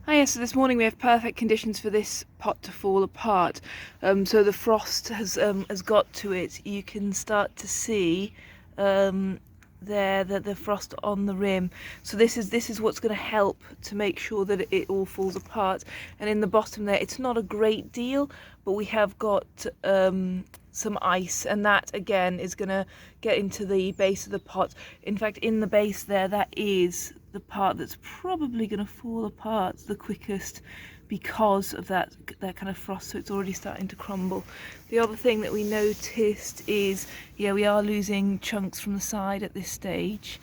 Ah yes, so this morning we have perfect conditions for this pot to fall apart. So the frost has got to it. You can start to see there the frost on the rim. So this is what's going to help to make sure that it all falls apart. And in the bottom there, it's not a great deal, but we have got some ice, and that again is going to get into the base of the pot. In fact, in the base there, that is the part that's probably going to fall apart the quickest because of that kind of frost, so it's already starting to crumble. The other thing that we noticed is, yeah, we are losing chunks from the side at this stage.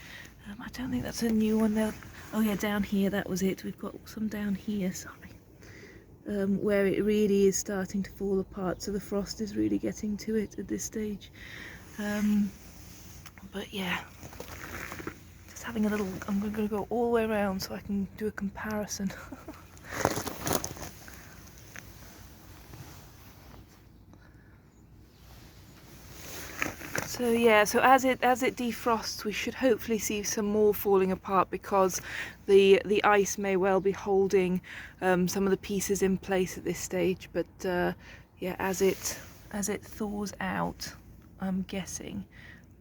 I don't think that's a new one though. Oh yeah, down here, that was it. We've got some down here, sorry. Where it really is starting to fall apart, so the frost is really getting to it at this stage. But yeah, just having a little, I'm going to go all the way around so I can do a comparison. So yeah, so as it defrosts, we should hopefully see some more falling apart, because the ice may well be holding some of the pieces in place at this stage. But yeah, as it thaws out, I'm guessing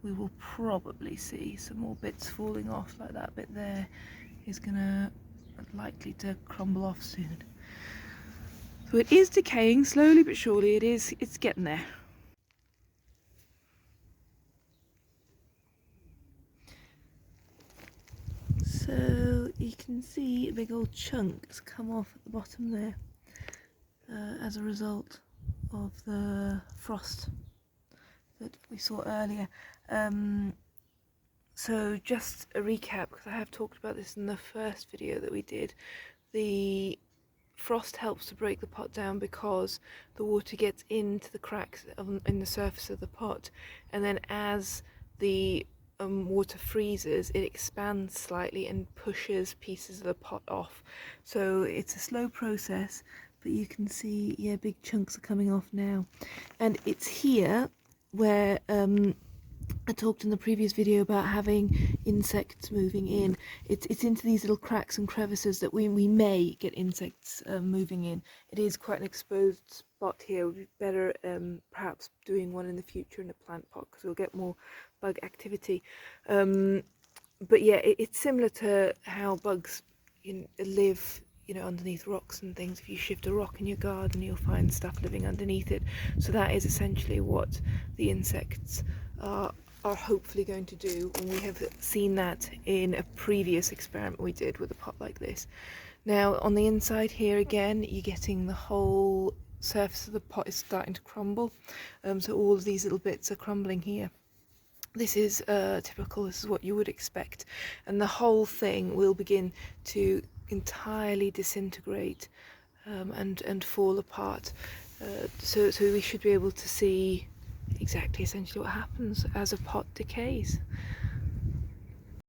we will probably see some more bits falling off. Like that bit there is gonna likely to crumble off soon. So it is decaying slowly but surely. It's getting there. So you can see a big old chunks come off at the bottom there as a result of the frost that we saw earlier. So just a recap, because I have talked about this in the first video that we did. The frost helps to break the pot down because the water gets into the cracks in the surface of the pot, and then as the water freezes, it expands slightly and pushes pieces of the pot off. So it's a slow process, but you can see, yeah, big chunks are coming off now. And it's here where I talked in the previous video about having insects moving in. It's into these little cracks and crevices that we may get insects moving in. It is quite an exposed spot here. We'd be better perhaps doing one in the future in a plant pot, because we'll get more bug activity. But yeah, it's similar to how bugs live, underneath rocks and things. If you shift a rock in your garden, you'll find stuff living underneath it. So that is essentially what the insects are hopefully going to do, and we have seen that in a previous experiment we did with a pot like this. Now on the inside here again, you're getting the whole surface of the pot is starting to crumble, so all of these little bits are crumbling here. This is typical, this is what you would expect, and the whole thing will begin to entirely disintegrate and fall apart. So we should be able to see exactly essentially what happens as a pot decays.